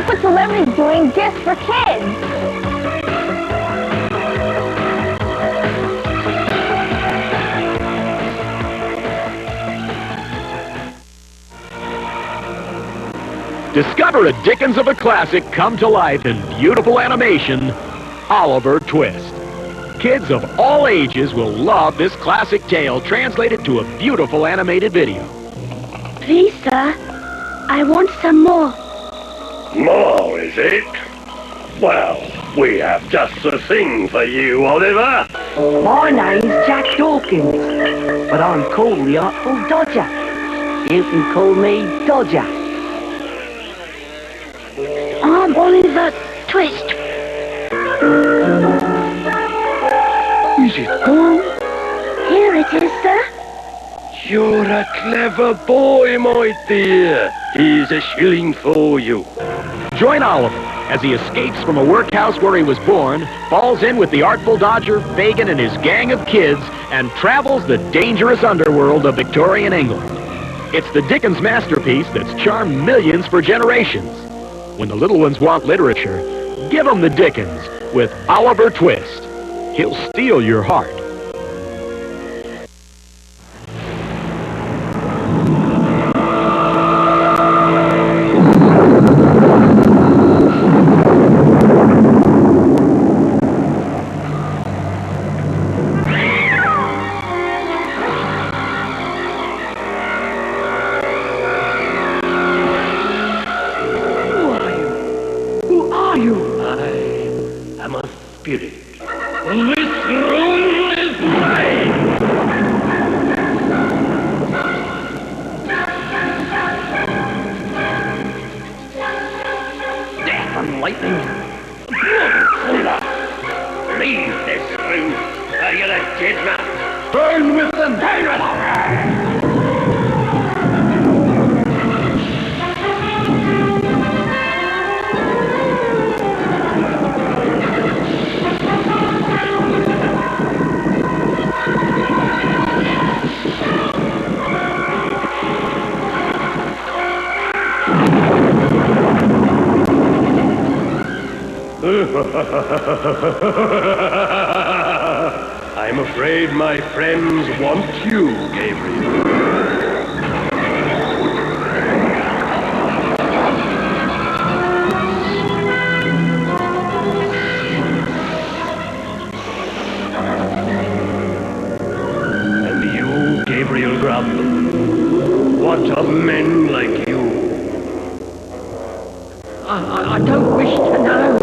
what celebrities doing just for kids. Discover a Dickens of a classic come to life in beautiful animation, Oliver Twist. Kids of all ages will love this classic tale translated to a beautiful animated video. Please, sir, I want some more. More, is it? Well, we have just the thing for you, Oliver. My name's Jack Dawkins, but I'm called the Artful Dodger. You can call me Dodger. I'm Oliver Twist. Is it gone? Here it is, sir. You're a clever boy, my dear. Here's a shilling for you. Join Oliver as he escapes from a workhouse where he was born, falls in with the Artful Dodger, Fagin, and his gang of kids, and travels the dangerous underworld of Victorian England. It's the Dickens masterpiece that's charmed millions for generations. When the little ones want literature, give them the Dickens with Oliver Twist. He'll steal your heart. Spirit. This room is mine! Death and lightning! Thunder! Leave this room, or you're a dead man! Burn with them! Burn with them! I'm afraid my friends want you, Gabriel. And you, Gabriel Goblin, what of men like you? I don't wish to know.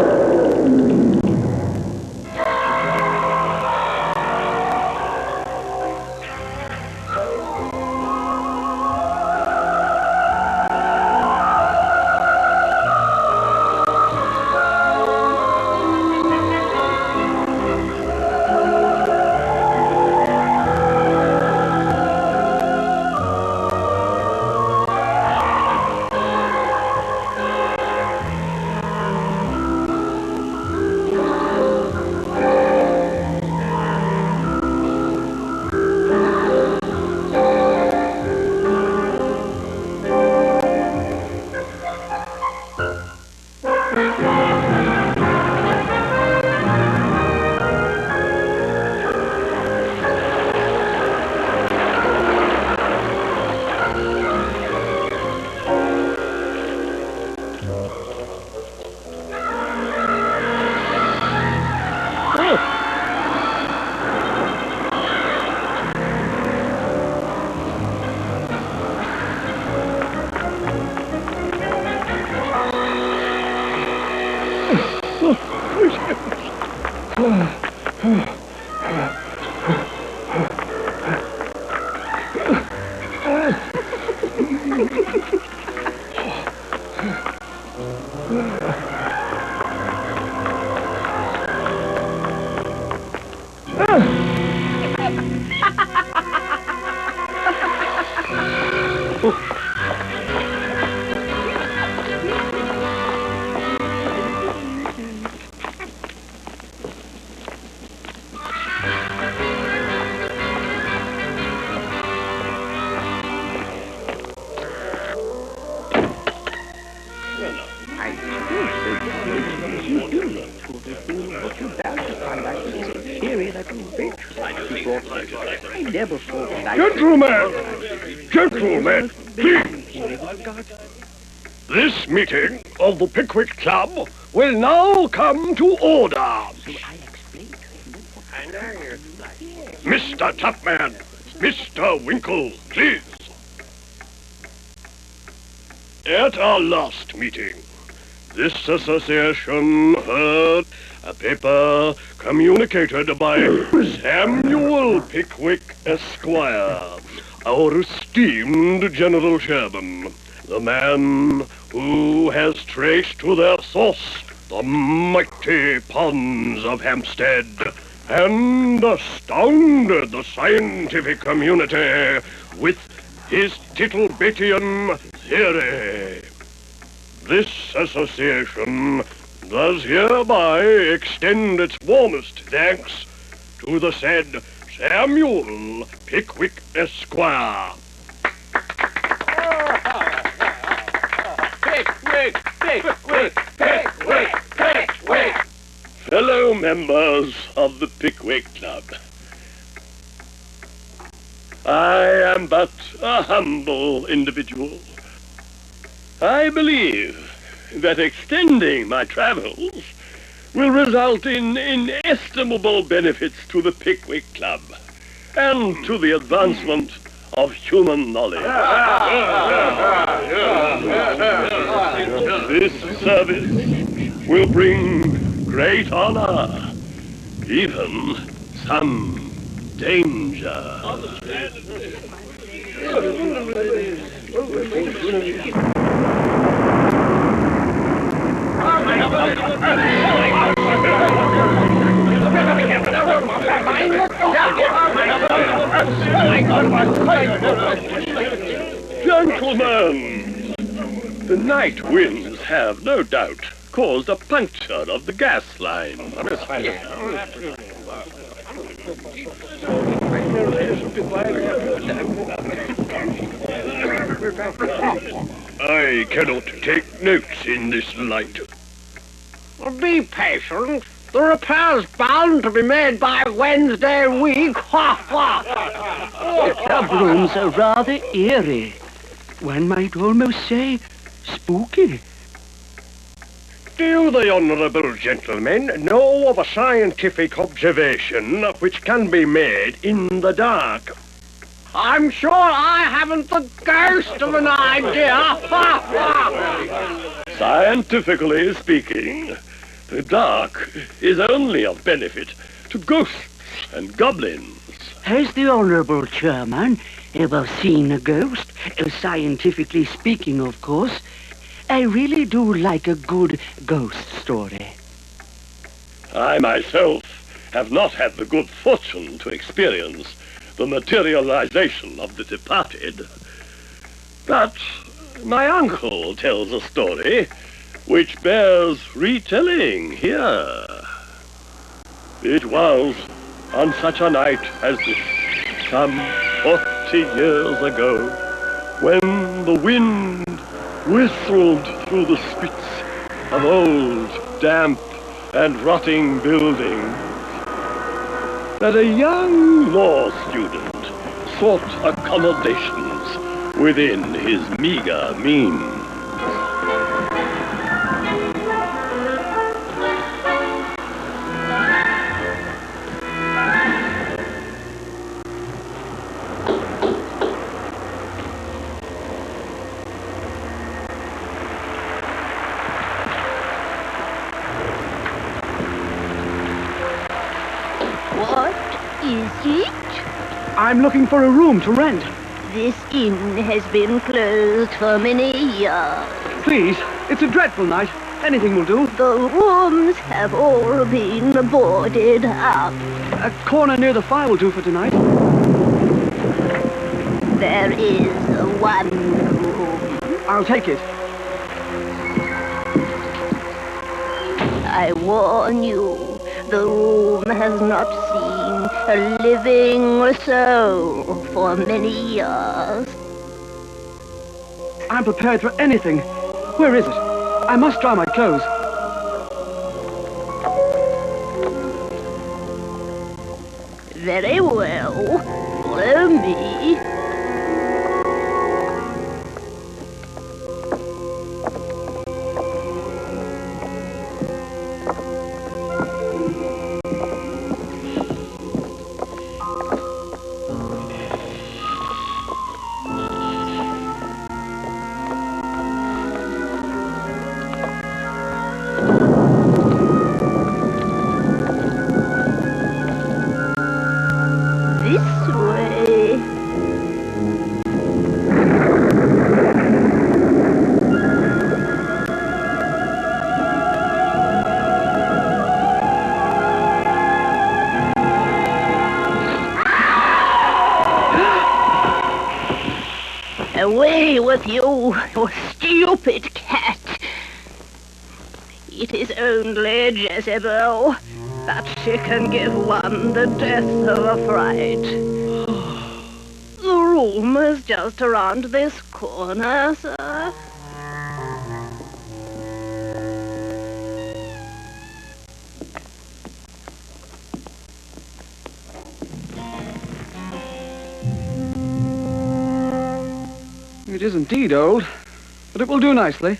Gentlemen, please. This meeting of the Pickwick Club will now come to order. Mr. Tupman, Mr. Winkle, please. At our last meeting, this association heard a paper communicated by Samuel Pickwick, Esquire, our esteemed General Chairman, the man who has traced to their source the mighty ponds of Hampstead and astounded the scientific community with his Tittlebatian theory. This association does hereby extend its warmest thanks to the said Samuel Pickwick, Esquire. Pickwick, Pickwick, Pickwick, Pickwick! Fellow members of the Pickwick Club, I am but a humble individual. I believe that extending my travels will result in inestimable benefits to the Pickwick Club and to the advancement of human knowledge. This service will bring great honor, even some danger. Gentlemen, the night winds have no doubt caused a puncture of the gas line. I cannot take notes in this light. Be patient. The repair's bound to be made by Wednesday week. The rooms are rather eerie. One might almost say spooky. Do the honourable gentlemen know of a scientific observation which can be made in the dark? I'm sure I haven't the ghost of an idea. Scientifically speaking, the dark is only of benefit to ghosts and goblins. Has the Honourable Chairman ever seen a ghost? Scientifically speaking, of course. I really do like a good ghost story. I myself have not had the good fortune to experience the materialization of the departed. But my uncle tells a story which bears retelling here. It was on such a night as this, some 40 years ago, when the wind whistled through the spits of old, damp, and rotting buildings, that a young law student sought accommodations within his meager means. I'm looking for a room to rent. This inn has been closed for many years. Please, it's a dreadful night. Anything will do. The rooms have all been boarded up. A corner near the fire will do for tonight. There is one room. I'll take it. I warn you, the room has not seen a living soul for many years. I'm prepared for anything. Where is it? I must dry my clothes. Very well. Follow me. Away with you stupid cat. It is only Jezebel, but she can give one the death of a fright. The room is just around this corner, sir. It is indeed old, but it will do nicely.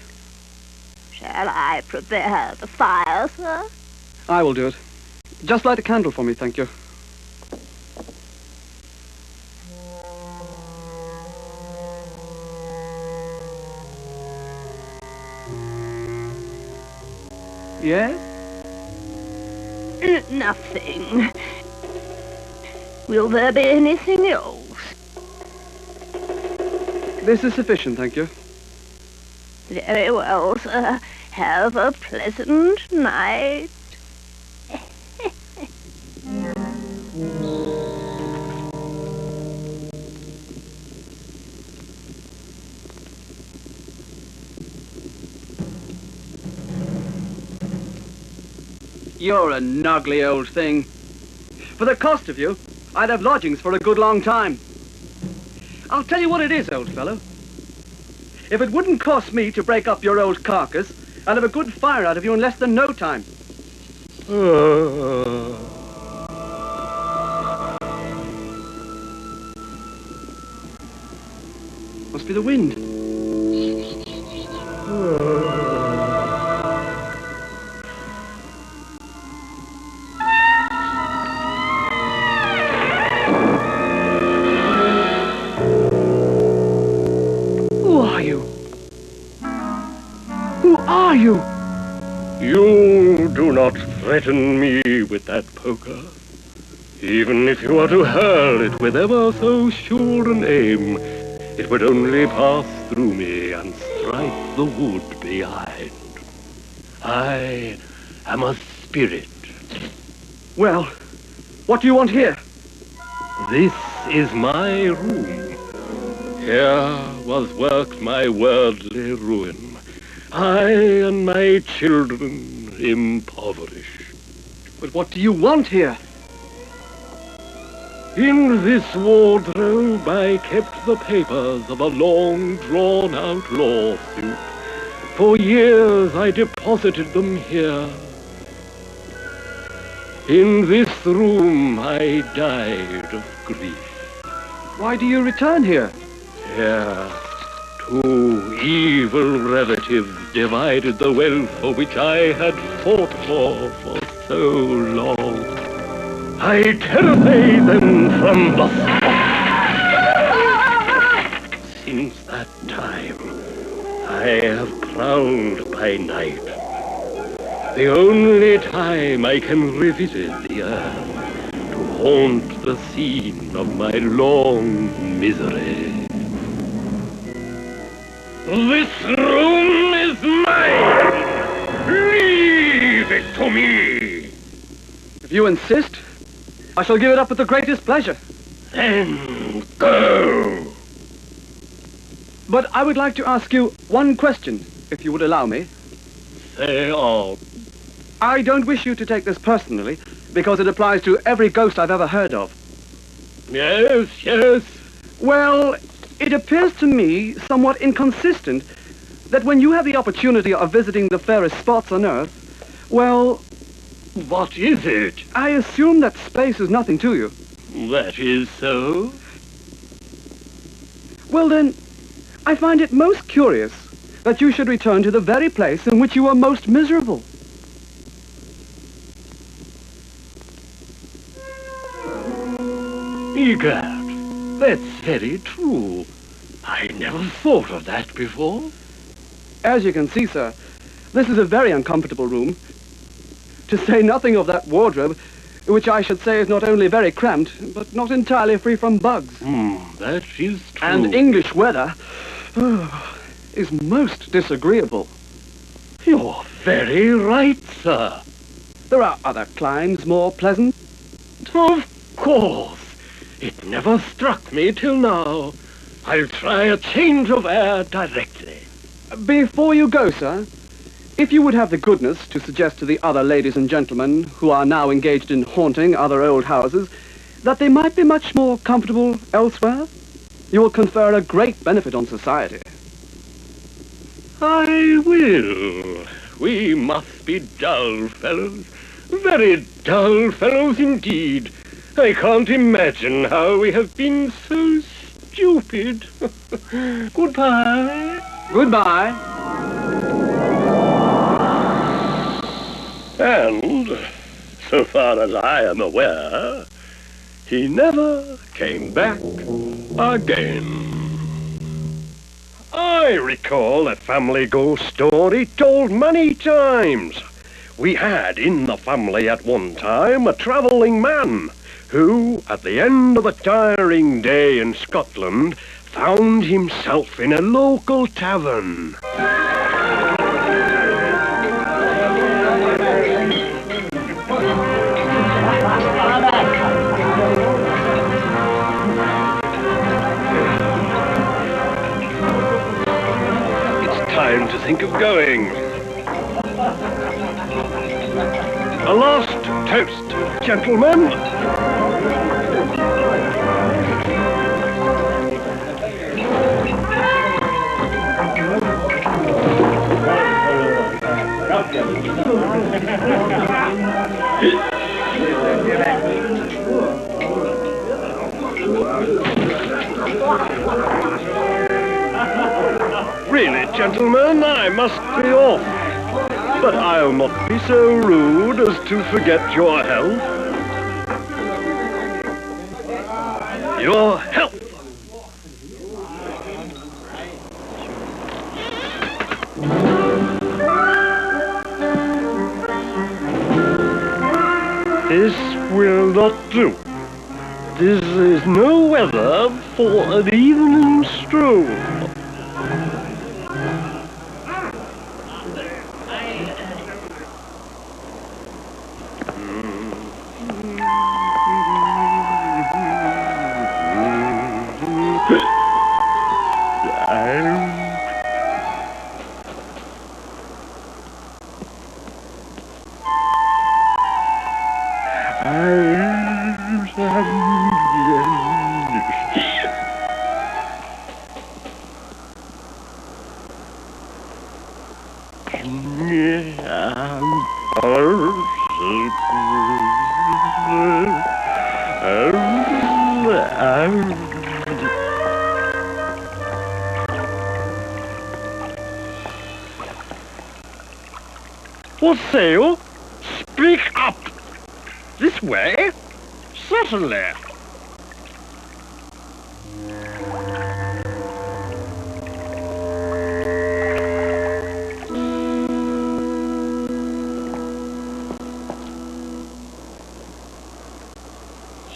Shall I prepare the fire, sir? I will do it. Just light a candle for me, thank you. Yes? Nothing. Will there be anything else? This is sufficient, thank you. Very well, sir. Have a pleasant night. You're a nuggly old thing. For the cost of you, I'd have lodgings for a good long time. I'll tell you what it is, old fellow. If it wouldn't cost me to break up your old carcass, I'd have a good fire out of you in less than no time. Must be the wind. You? You do not threaten me with that poker. Even if you were to hurl it with ever so sure an aim, it would only pass through me and strike the wood behind. I am a spirit. Well, what do you want here? This is my room. Here was worked my worldly ruin. I and my children impoverished. But what do you want here? In this wardrobe I kept the papers of a long drawn-out lawsuit. For years I deposited them here. In this room I died of grief. Why do you return here? Here, two evil relatives divided the wealth for which I had fought for so long. I terrified them from the spot. Since that time, I have prowled by night. The only time I can revisit the earth to haunt the scene of my long misery. This room is mine! Leave it to me! If you insist, I shall give it up with the greatest pleasure. Then go! But I would like to ask you one question, if you would allow me. Say on. I don't wish you to take this personally, because it applies to every ghost I've ever heard of. Yes. Well, it appears to me somewhat inconsistent that when you have the opportunity of visiting the fairest spots on Earth, well, What is it? I assume that space is nothing to you. That is so? Well then, I find it most curious that you should return to the very place in which you were most miserable. Egad, that's very true. I never thought of that before. As you can see, sir, this is a very uncomfortable room. To say nothing of that wardrobe, which I should say is not only very cramped, but not entirely free from bugs. That is true. And English weather is most disagreeable. You're very right, sir. There are other climes more pleasant. Of course. It never struck me till now. I'll try a change of air directly. Before you go, sir, if you would have the goodness to suggest to the other ladies and gentlemen who are now engaged in haunting other old houses that they might be much more comfortable elsewhere, you will confer a great benefit on society. I will. We must be dull fellows. Very dull fellows indeed. I can't imagine how we have been so stupid. Goodbye. Goodbye. And, so far as I am aware, he never came back again. I recall that family ghost story told many times. We had in the family at one time a travelling man who, at the end of a tiring day in Scotland, found himself in a local tavern. It's time to think of going. A last toast, gentlemen. Really, gentlemen, I must be off. But I'll not be so rude as to forget your health. Your health! This will not do. This is no weather for an evening stroll. What say you? Speak up! This way? Certainly.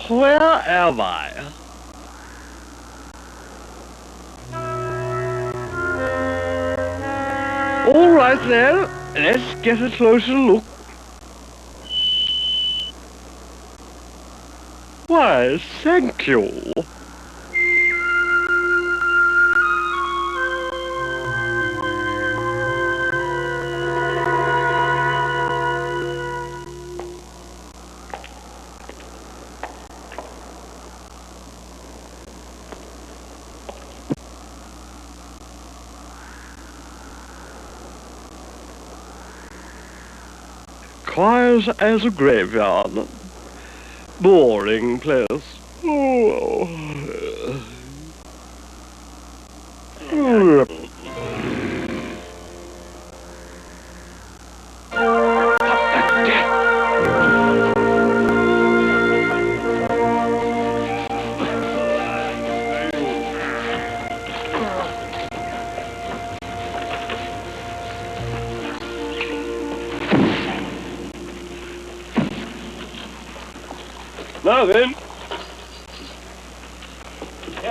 Where am I? All right then, let's get a closer look. Why, thank you. quiet as a graveyard. Boring place. Oh. Now then,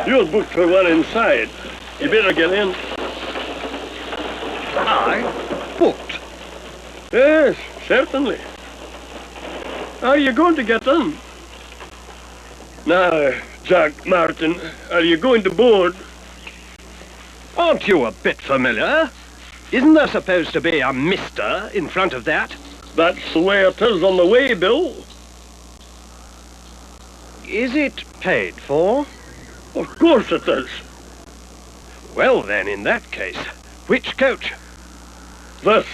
you're booked for one inside. You better get in. I? Booked? Yes, certainly. Are you going to get in? Now, Jack Martin, are you going to board? Aren't you a bit familiar? Isn't there supposed to be a Mr. in front of that? That's the way it is on the way, Bill. Is it paid for? Of course it is. Well then, in that case, which coach? This.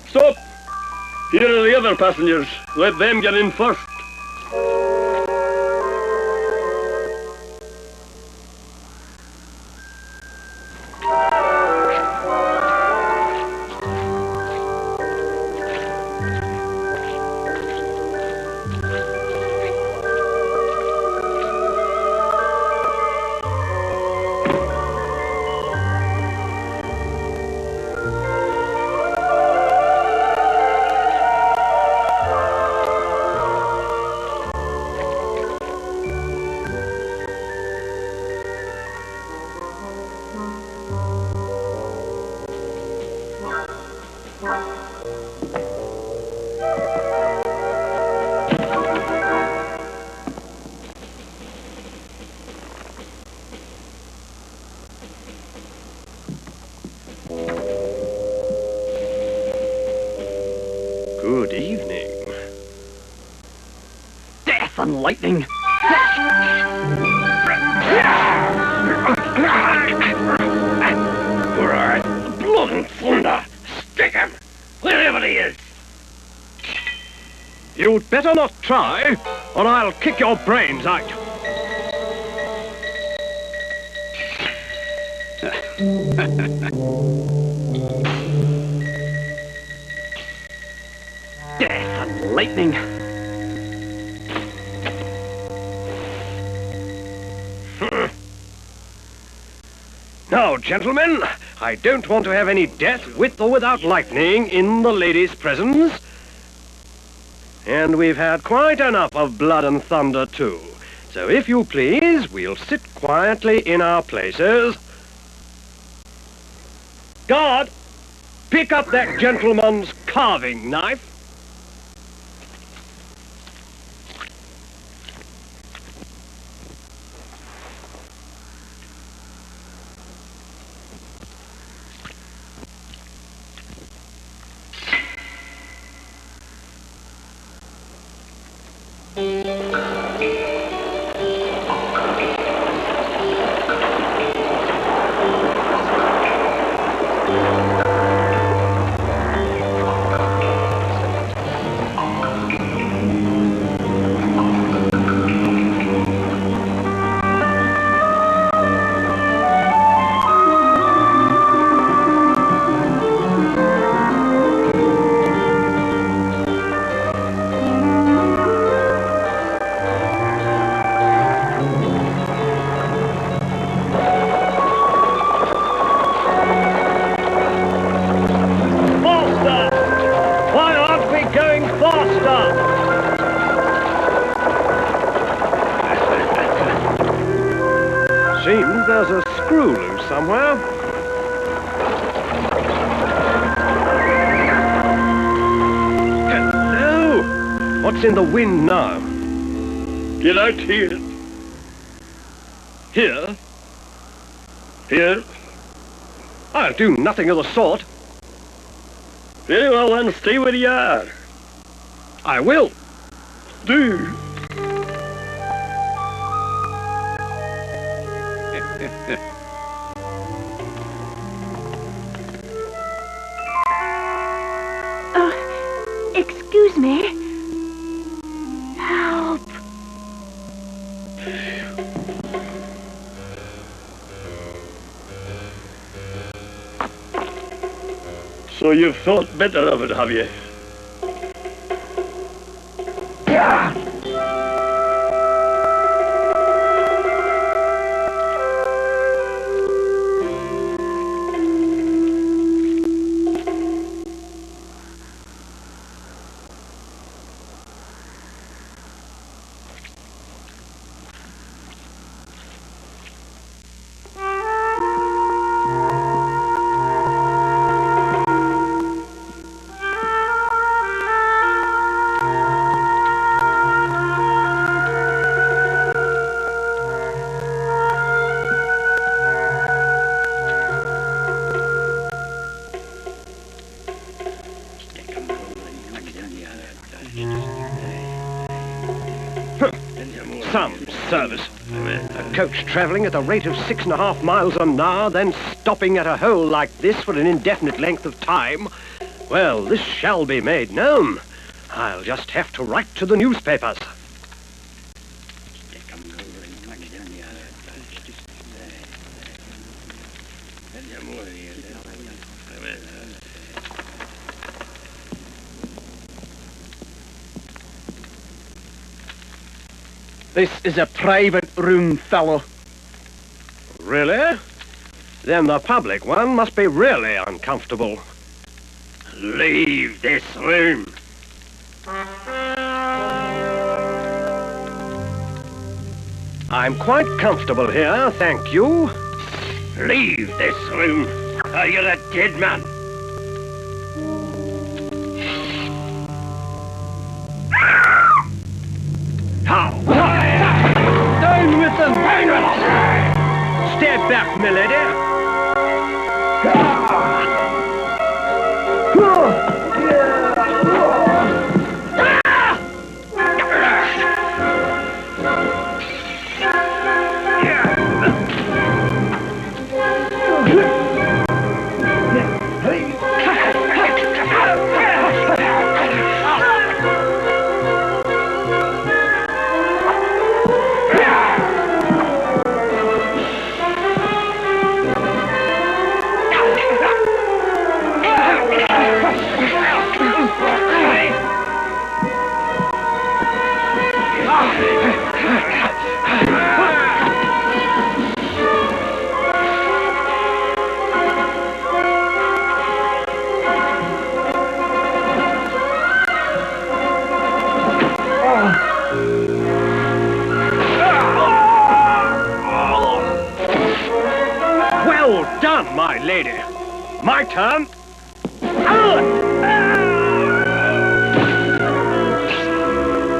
Stop! Here are the other passengers. Let them get in first. Good evening. Death and lightning. Right. Blood and thunder. Stick him, wherever he is. You'd better not try, or I'll kick your brains out. Death and lightning. Now, gentlemen, I don't want to have any death with or without lightning in the lady's presence. And we've had quite enough of blood and thunder, too. So if you please, we'll sit quietly in our places. Guard, pick up that gentleman's carving knife. Seems there's a screw loose somewhere. Hello! What's in the wind now? Get out here. Here? Here. I'll do nothing of the sort. Very well then, stay where you are. I will. Do. Excuse me. Help. So you've thought better of it, have you? Some service. A coach travelling at the rate of 6.5 miles an hour, then stopping at a hole like this for an indefinite length of time. Well, this shall be made known. I'll just have to write to the newspapers. This is a private room, fellow. Really? Then the public one must be really uncomfortable. Leave this room. I'm quite comfortable here, thank you. Leave this room, or you're a dead man. Down with them! Down with them! Step back, milady. Well done, my lady. My turn.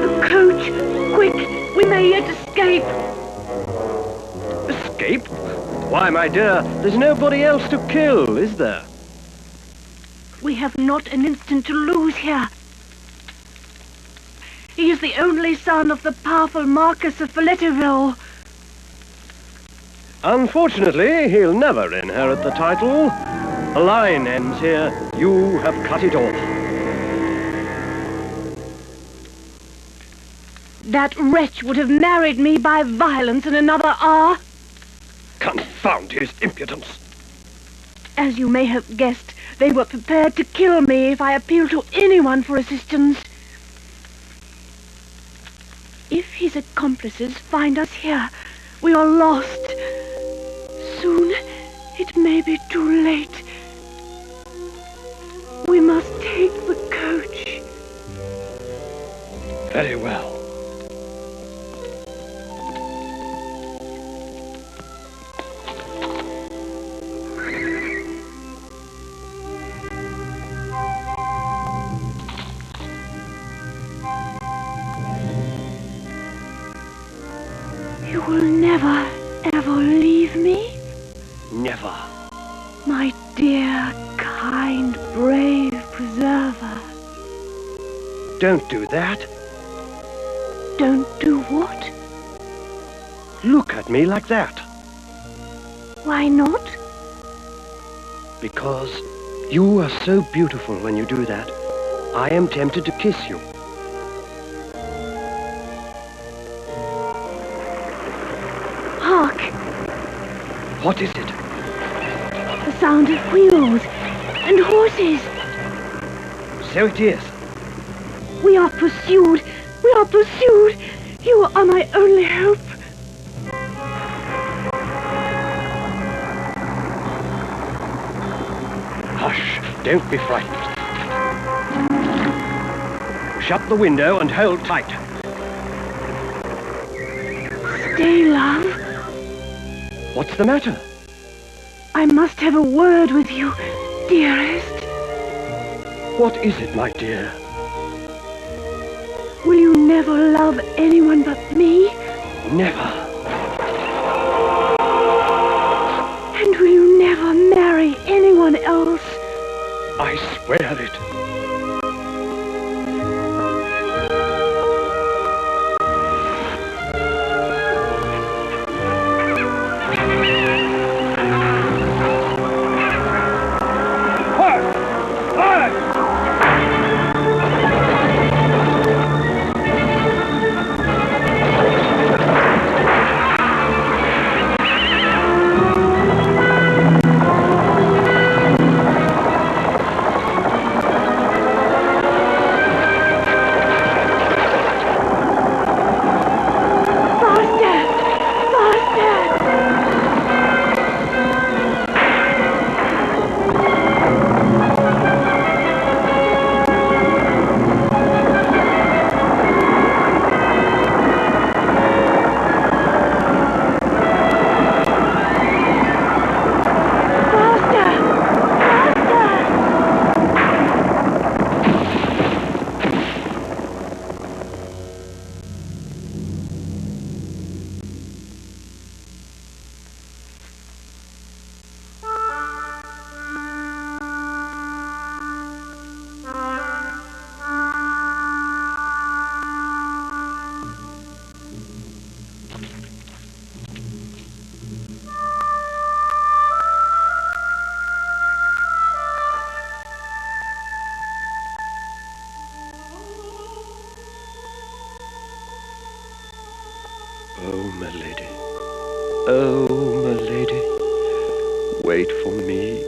The coach! Quick! We may yet escape! Escape? Why, my dear, there's nobody else to kill, is there? We have not an instant to lose here. He is the only son of the powerful Marquis of Follettiville. Unfortunately, he'll never inherit the title. The line ends here. You have cut it off. That wretch would have married me by violence in another hour. Confound his impudence. As you may have guessed, they were prepared to kill me if I appealed to anyone for assistance. If his accomplices find us here, we are lost. Soon, it may be too late. We must take the coach. Very well. You will never, ever leave me? Never. My dear, kind, brave preserver. Don't do that. Don't do what? Look at me like that. Why not? Because you are so beautiful when you do that. I am tempted to kiss you. Hark! What is it? The sound of wheels and horses. So it is. We are pursued. We are pursued. You are my only hope. Hush, don't be frightened. Shut the window and hold tight. Stay, love. What's the matter? I must have a word with you, dearest. What is it, my dear? Will you never love anyone but me? Never. And will you never marry anyone else? I swear it. Oh, my lady. Oh, my lady. Wait for me.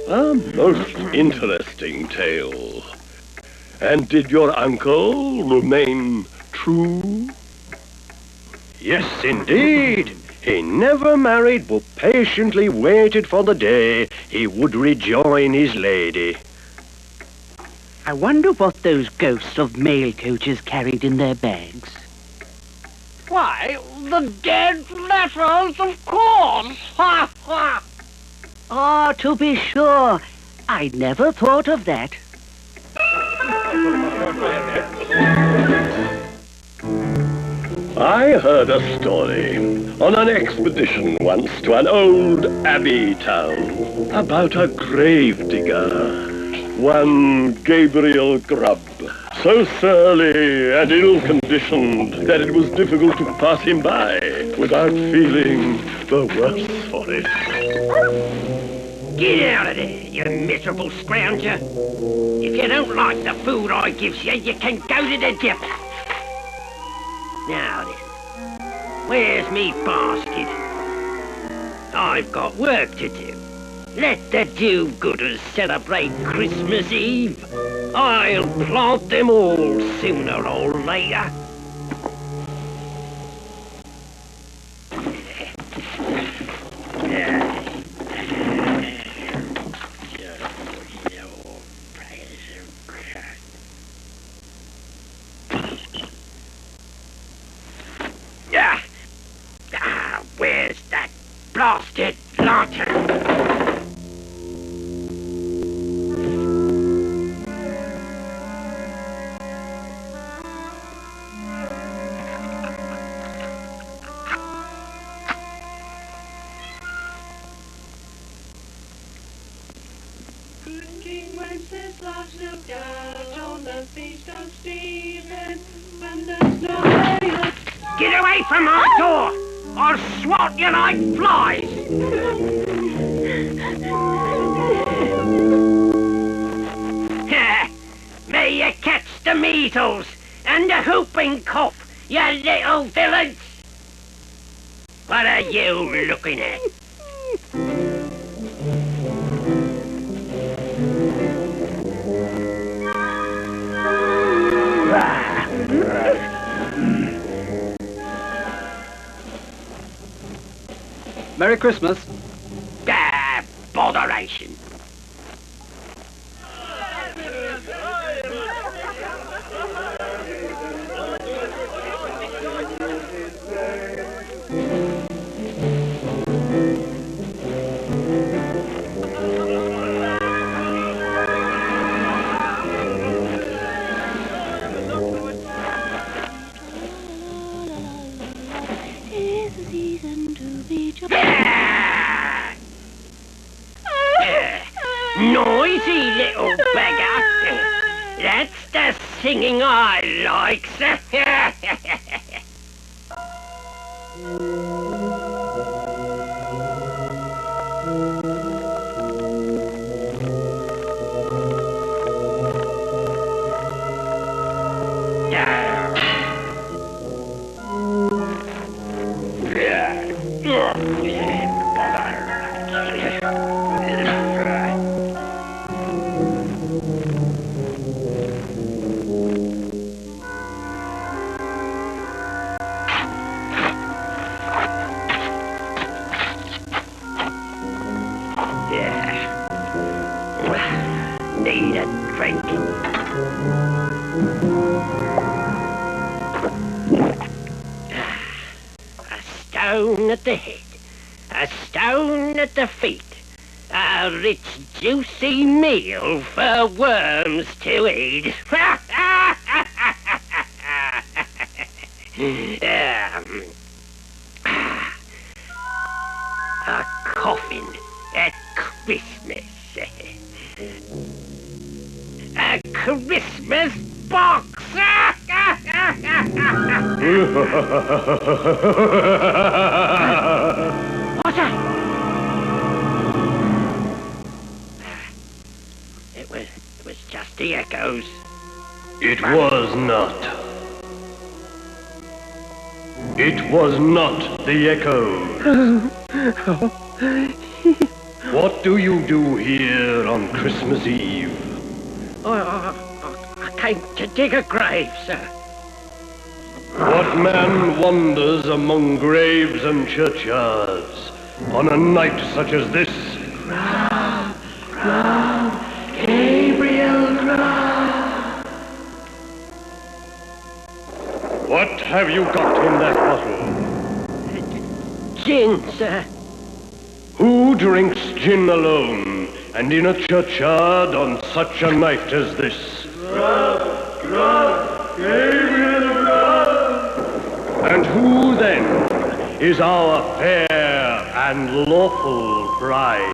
A most interesting tale. And did your uncle remain true? Yes, indeed. He never married, but patiently waited for the day he would rejoin his lady. I wonder what those ghosts of mail coaches carried in their bags. Why, the dead letters, of course! Ha, ha! Oh, to be sure. I'd never thought of that. I heard a story on an expedition once to an old abbey town about a gravedigger, one Gabriel Grubb, so surly and ill-conditioned that it was difficult to pass him by without feeling the worse for it. Get out of there, you miserable scrounger. If you don't like the food I gives you, you can go to the dip. Now then, where's me basket? I've got work to do. Let the do-gooders celebrate Christmas Eve. I'll plant them all sooner or later. Where's that blasted lantern? Good King Wenceslas looked out on the feast of Stephen, when the snow lay on... Get away from my door! I'll swat you like flies! May you catch the measles and the whooping cough, you little villains! What are you looking at? Merry Christmas. Ah, botheration. Tis the season to be joyful. Noisy little beggar. That's the singing I like, sir. Need a drink. A stone at the head, a stone at the feet, a rich juicy meal for worms to eat. A coffin at Christmas. A Christmas box! What's that? It was just the echoes. It was not. It was not the echoes. What do you do here on Christmas Eve? I came to dig a grave, sir. What man wanders among graves and churchyards on a night such as this? Gabriel Grab. What have you got in that bottle? Gin, sir. Who drinks gin alone and in a churchyard on such a night as this? Gabriel Grab. And who then is our fair and lawful prize?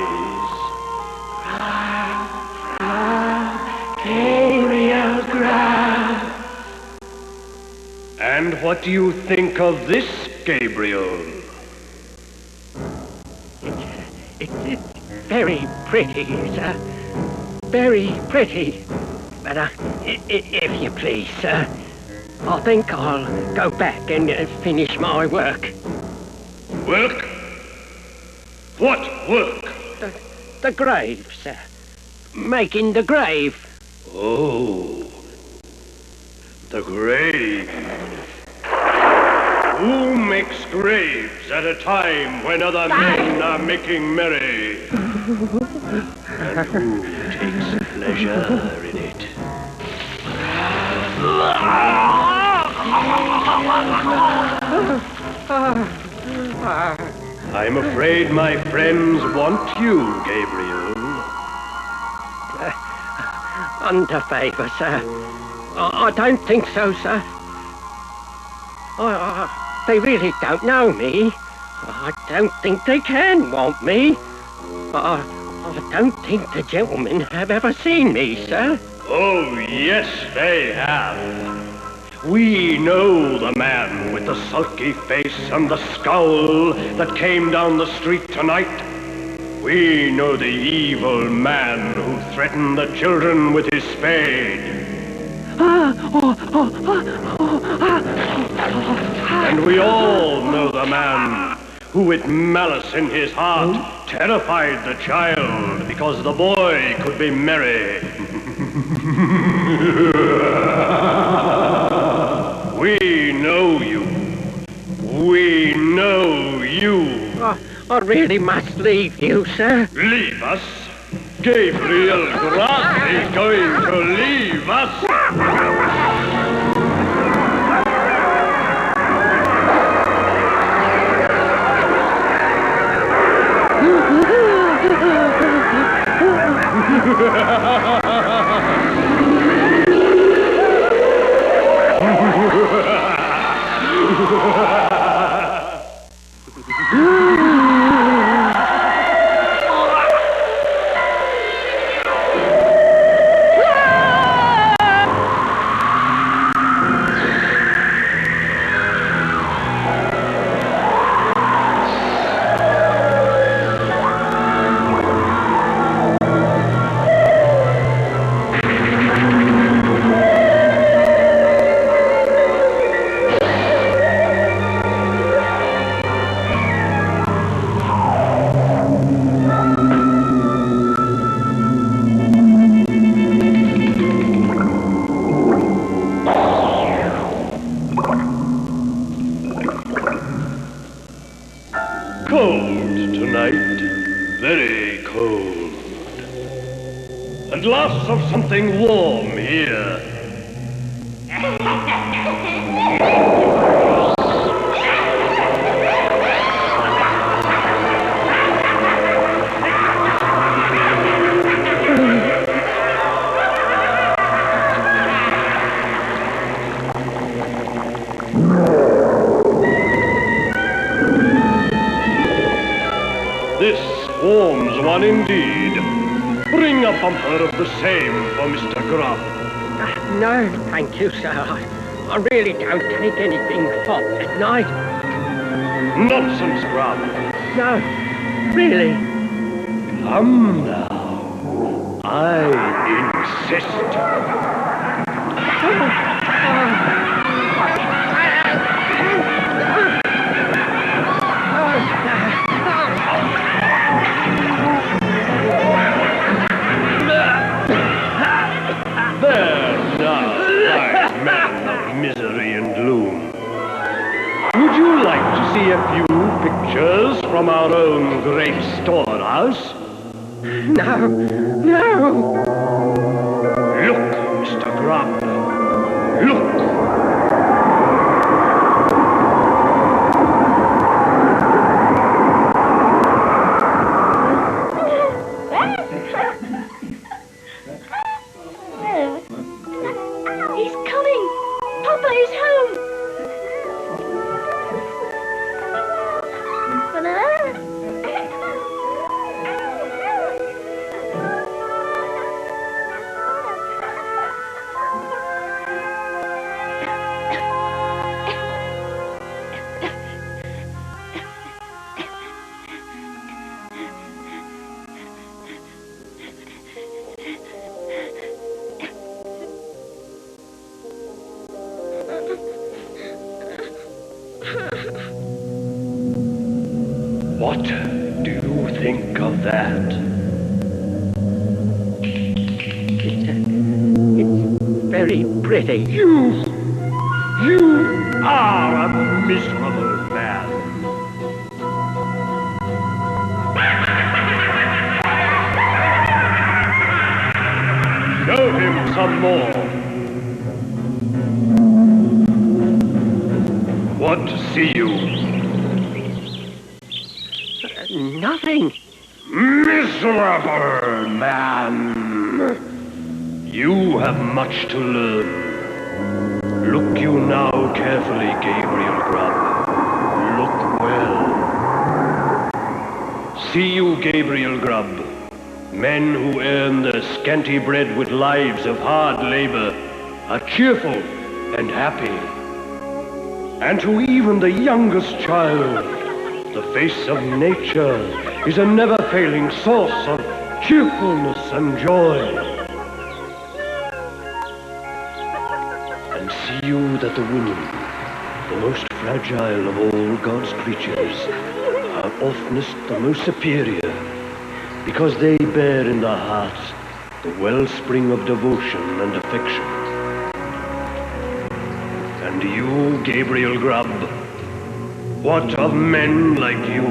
Gabriel Grab. And what do you think of this, Gabriel? It's very pretty, sir. Very pretty. But if you please, sir, I think I'll go back and finish my work. Work? What work? The grave, sir. Making the grave. Oh, the grave. Who makes graves at a time when other men are making merry? And who takes pleasure in it? I'm afraid my friends want you, Gabriel. Under favour, sir. I don't think so, sir. They really don't know me. I don't think they can want me. I don't think the gentlemen have ever seen me, sir. Oh, yes, they have. We know the man with the sulky face and the scowl that came down the street tonight. We know the evil man who threatened the children with his spade. And we all know the man who, with malice in his heart, terrified the child because the boy could be merry. We know you. We know you. I really must leave you, sir. Leave us? Gabriel Grubb is going to leave us? Cold tonight, very cold. And lots of something warm here. This warms one indeed. Bring a bumper of the same for Mr. Grubb. No, thank you, sir. I really don't take anything hot at night. Nonsense, Grubb. No, really. Come now. I insist. Misery and gloom. Would you like to see a few pictures from our own great storehouse? No, no. Look, Mr. Grubb. Look. What do you think of that? It's very pretty. You are a miserable man. Show him some more. What see you? Nothing. Miserable man! You have much to learn. Look you now carefully, Gabriel Grubb. Look well. See you, Gabriel Grubb. Men who earn their scanty bread with lives of hard labor are cheerful and happy. And to even the youngest child, the face of nature is a never-failing source of cheerfulness and joy. And see you that the women, the most fragile of all God's creatures, are oftenest the most superior, because they bear in their hearts the wellspring of devotion and affection. And you, Gabriel Grubb, what of men like you?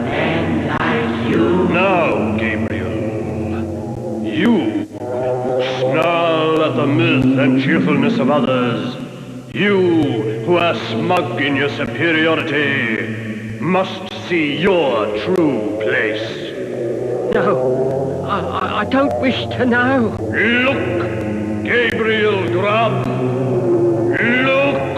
Men like you? Now, Gabriel, you snarl at the mirth and cheerfulness of others, you who are smug in your superiority, must see your true place. No, I don't wish to know. Look, Gabriel Grubb. Look!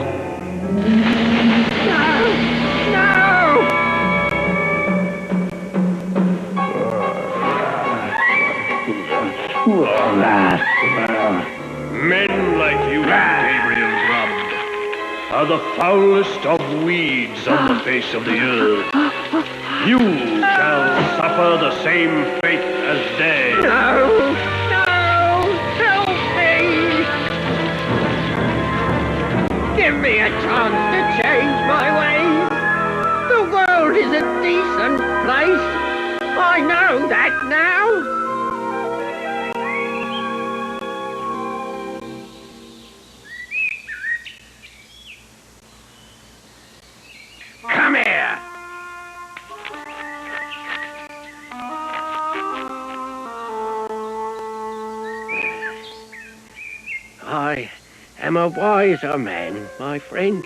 Men like you, Gabriel Grubb, are the foulest of weeds on the face of the earth. You shall suffer the same fate as they. No! Help me! Give me a chance to change my ways. The world is a decent place. I know that now. Come here! I am a wiser man, my friend.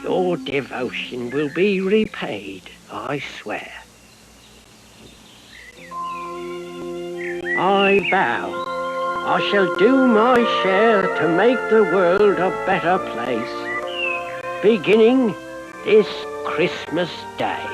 Your devotion will be repaid, I swear. I vow I shall do my share to make the world a better place, beginning this Christmas Day.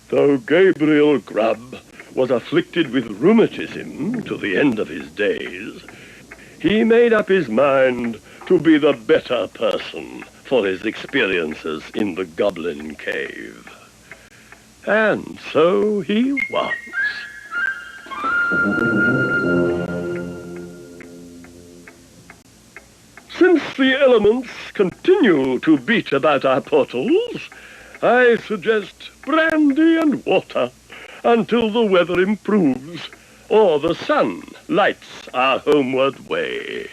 Though Gabriel Grubb was afflicted with rheumatism to the end of his days, he made up his mind to be the better person for his experiences in the Goblin Cave. And so he was. Since the elements continue to beat about our portals, I suggest brandy and water until the weather improves or the sun lights our homeward way.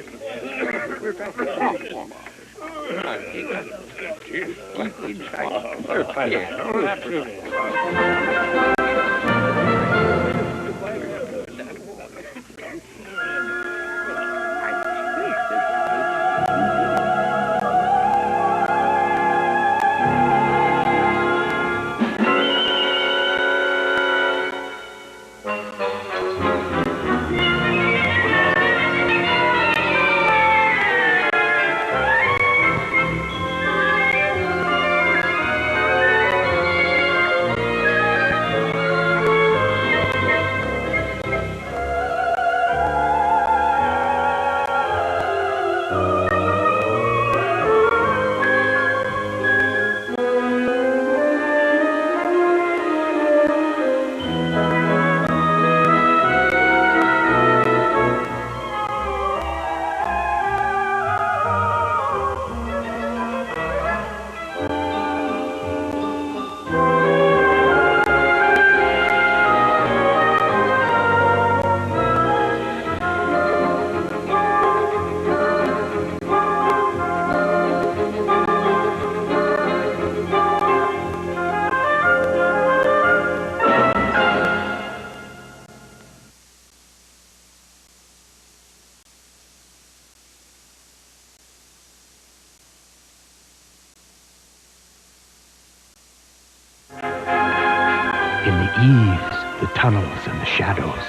In the eaves, the tunnels, and the shadows,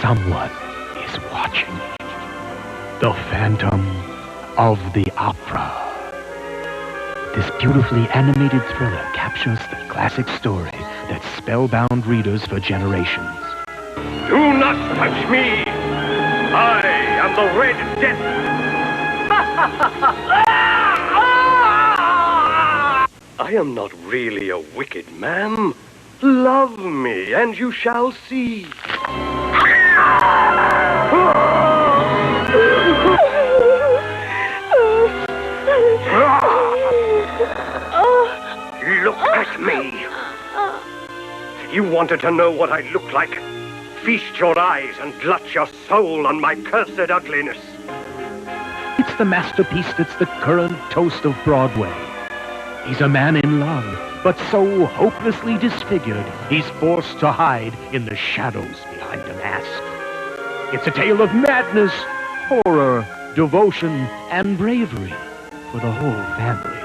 someone is watching. The phantom of the Opera. This beautifully animated thriller captures the classic story that spellbound readers for generations. Do not touch me! I am the Red Death! I am not really a wicked man. Love me, and you shall see. Look at me. You wanted to know what I look like? Feast your eyes and glut your soul on my cursed ugliness. It's the masterpiece that's the current toast of Broadway. He's a man in love, but so hopelessly disfigured, he's forced to hide in the shadows behind a mask. It's a tale of madness, horror, devotion, and bravery for the whole family.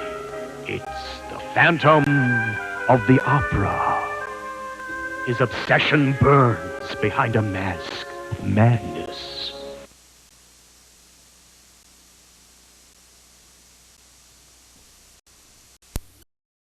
It's the Phantom of the Opera. His obsession burns behind a mask of madness.